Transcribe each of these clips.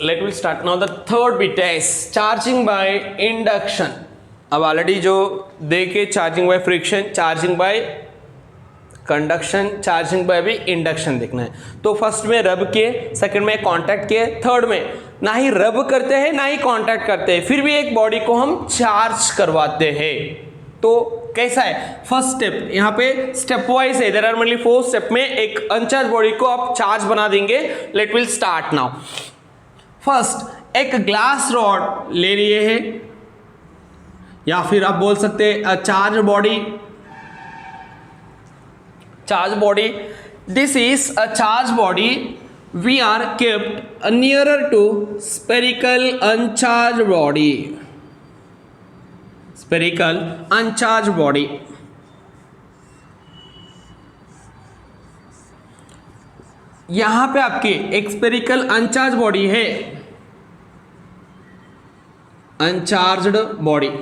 Late will start now the third bit is charging by induction. अब already जो देखे charging by friction, charging by conduction, charging by भी induction देखना है। तो फर्स्ट में रब किए, सेकंड में कांटेक्ट किए, थर्ड में ना ही रब करते हैं ना ही कांटेक्ट करते हैं, फिर भी एक बॉडी को हम चार्ज करवाते हैं। तो कैसा है फर्स्ट स्टेप, यहाँ पे स्टेप वाइज है, देयर आर ओनली 4 स्टेप में एक अनचार्ज बॉडी को आप चार्ज बना देंगे। Let will start now. First एक ग्लास रॉड ले लिए है, या फिर आप बोल सकते हैं charge body. Charge body, this is a charge body. We are kept nearer to spherical uncharged body. Spherical uncharged body. यहां पे आपके एक spherical uncharged body है, uncharged body।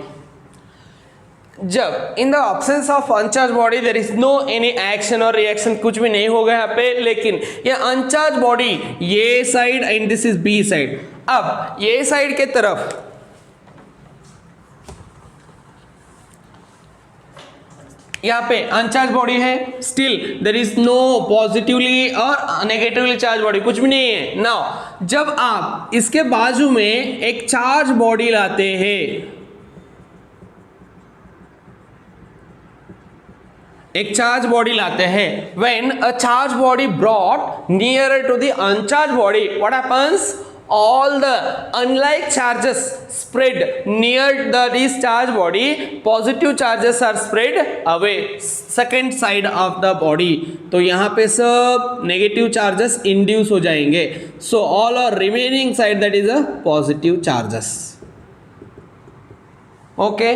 जब in the absence of uncharge body there is no any action और reaction, कुछ भी नहीं होगा यहाँ पे, लेकिन ये अनचार्ज बॉडी ये side and this is B side. अब ये साइड के तरफ यहाँ पे अनचार्ज बॉडी है, still there is no positively और नेगेटिवली चार्ज बॉडी, कुछ भी नहीं है। नाउ जब आप इसके बाजू में एक चार्ज बॉडी लाते हैं, एक चार्ज बॉडी लाते हैं, when a charge body brought nearer to the uncharged body, what happens? All the unlike charges spread near the discharged body, positive charges are spread away second side of the body। तो यहाँ पे सब negative charges induce हो जाएंगे, so all are remaining side that is a positive charges। Okay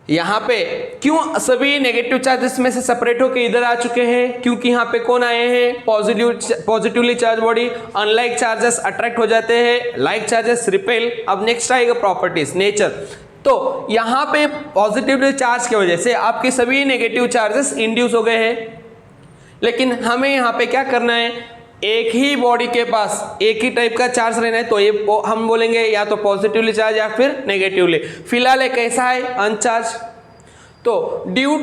यहाँ पे क्यों सभी नेगेटिव चार्जेस में से सेपरेट होकर इधर आ चुके हैं? क्योंकि यहाँ पे कौन आए हैं? Positively charge body. Unlike charges attract हो जाते हैं, लाइक चार्जेस रिपेल। अब नेक्स्ट आएगा प्रॉपर्टीज, नेचर। तो यहाँ पे पॉजिटिवली चार्ज की वजह से आपके सभी नेगेटिव चार्जेस इंड्यूस हो गए हैं, लेकिन हमें यहाँ पे क्या करना है? एक ही बॉडी के पास एक ही टाइप का चार्ज रहना है, तो ये हम बोलेंगे या तो पॉजिटिवली चार्ज या फिर नेगेटिवली। फिलहाल ये कैसा है? अनचार्ज। तो due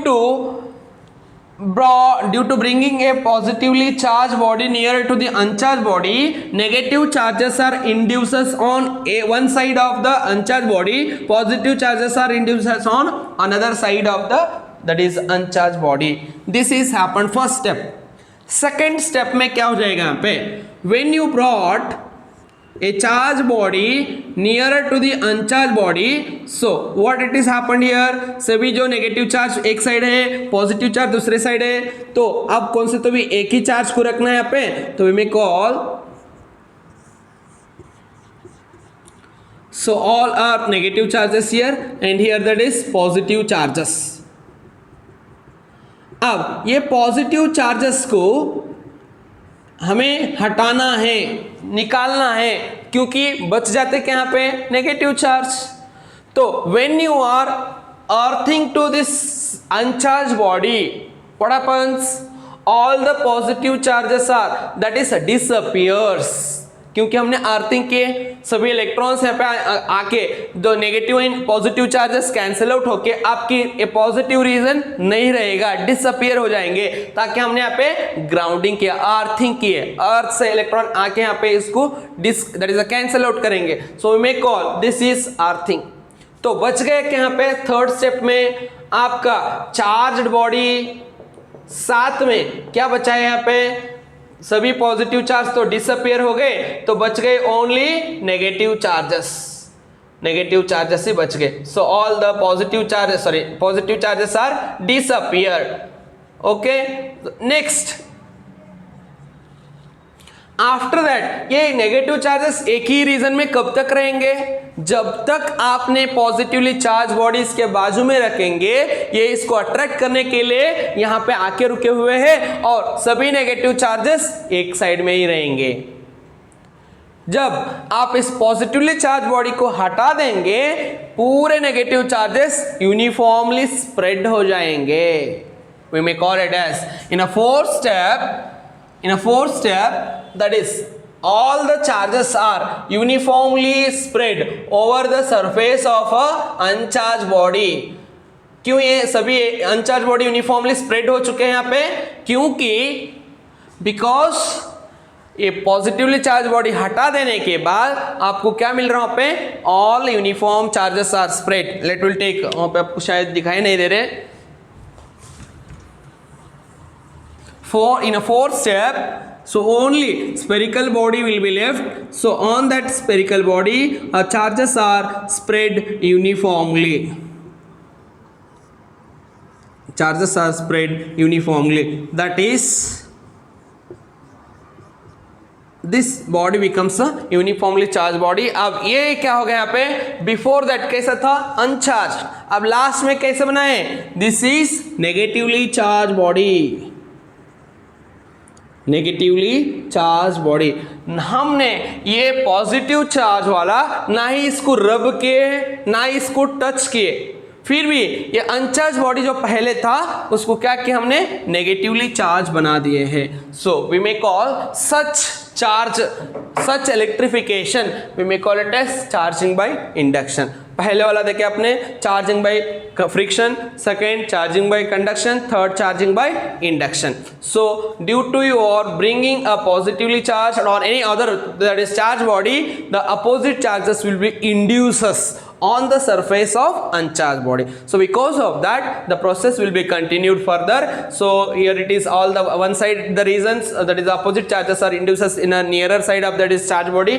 to bringing a positively charge body near to the uncharge body, negative charges are induces on one side of the uncharge body, positive charges are induces on another side of the that is uncharge body. This is happened first step. Second step में क्या हो जाएगा? यहाँ पे when you brought a charged body nearer to the uncharged body, so what it is happened here? सभी जो negative charge एक side है, पॉजिटिव चार्ज दूसरे साइड है, तो अब कौन से तो भी एक ही चार्ज को रखना है यहाँ पे, तो we may call, so all are negative charges here and here that is positive charges। अब ये पॉजिटिव चार्जेस को हमें हटाना है, निकालना है, क्योंकि बच जाते क्या यहाँ पे? Negative charge. तो when you are earthing to this uncharge body, what happens? All the positive charges are that is disappears. क्योंकि हमने अर्थिंग किए, सभी इलेक्ट्रॉन्स यहाँ पे आके जो negative and positive charges cancel out होके आपकी पॉजिटिव रीजन नहीं रहेगा, डिसअपियर हो जाएंगे, ताकि हमने यहाँ पे ग्राउंडिंग किया, अर्थिंग किए, अर्थ से इलेक्ट्रॉन आके यहाँ पे इसको दैट इज कैंसिल आउट करेंगे। So we may call this is earthing. तो बच गए कि यहाँ पे थर्ड स्टेप में आपका चार्ज्ड बॉडी, साथ में क्या बचा है यहाँ पे? सभी पॉजिटिव चार्ज तो डिसअपियर हो गए, तो बच गए only negative charges. Negative charges ही बच गए। So all the positive charges are disappear. Okay, next after that ये नेगेटिव चार्जेस एक ही रीजन में कब तक रहेंगे? जब तक आपने पॉजिटिवली चार्ज बॉडीज के बाजू में रखेंगे, ये इसको अट्रैक्ट करने के लिए यहां पे आके रुके हुए हैं, और सभी नेगेटिव चार्जेस एक साइड में ही रहेंगे। जब आप इस पॉजिटिवली चार्ज बॉडी को हटा देंगे, पूरे नेगेटिव चार्जेस यूनिफॉर्मली स्प्रेड हो जाएंगे। We may call it as in a fourth step that is all the charges are uniformly spread over the surface of a uncharged body. क्यों ये सभी uncharged body uniformly spread हो चुके हैं यहाँ पे? क्योंकि बिकॉज ये पॉजिटिवली चार्ज बॉडी हटा देने के बाद आपको क्या मिल रहा है पे? All uniform charges are spread. Let will take, वहां पे आपको शायद दिखाई नहीं दे रहे. In a fourth step, so only spherical body will be left. So on that spherical body, charges are spread uniformly. Charges are spread uniformly. That is, this body becomes a uniformly charged body. अब ये क्या हो गया यहाँ पे? Before that कैसा था? Uncharged. अब लास्ट में कैसे बनाए? This is negatively charged body. Negatively charge body. हमने ये पॉजिटिव चार्ज वाला ना ही इसको रब किए ना ही इसको टच किए, फिर भी ये अनचार्ज बॉडी जो पहले था उसको क्या किया हमने? नेगेटिवली चार्ज बना दिए हैं. So we may call such electrification we may call it as charging by induction. पहले वाला देखे आपने charging by friction, second charging by conduction, third charging by induction. So due to your bringing a positively charge और any other that is charge body, the opposite charges will be induces on the surface of uncharged body. So because of that the process will be continued further. So here it is all the one side the reasons that is opposite charges are induces in a nearer side of that is charged body,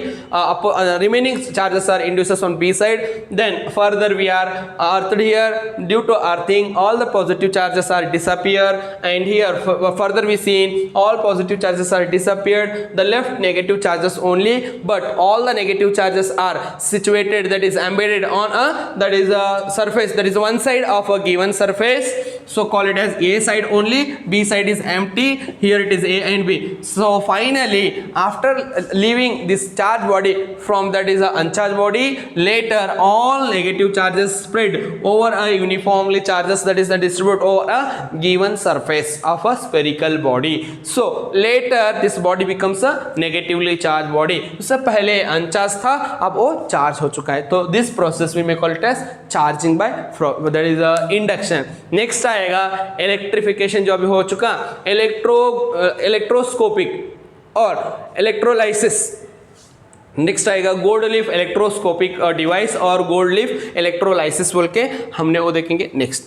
remaining charges are induces on B side. Then further we are earthed here. Due to earthing all the positive charges are disappear, and here further we seen all positive charges are disappeared, the left negative charges only, but all the negative charges are situated that is embedded on a that is a surface, that is one side of a given surface. So call it as A side only, B side is empty. Here it is A and B. So finally after leaving this charged body from that is a uncharged body, later all negative charges spread over a uniformly charges that is distributed over a given surface of a spherical body. So later this body becomes a negatively charged body. उससे पहले अनचार्ज था, अब वो charge हो चुका है. तो this process we may call it as charging by that is induction. Next आएगा इलेक्ट्रिफिकेशन जो अभी हो चुका, इलेक्ट्रोस्कोपिक और इलेक्ट्रोलाइसिस. नेक्स्ट आएगा गोल्ड लीफ इलेक्ट्रोस्कोपिक डिवाइस और गोल्ड लीफ इलेक्ट्रोलाइसिस बोल के हमने वो देखेंगे नेक्स्ट.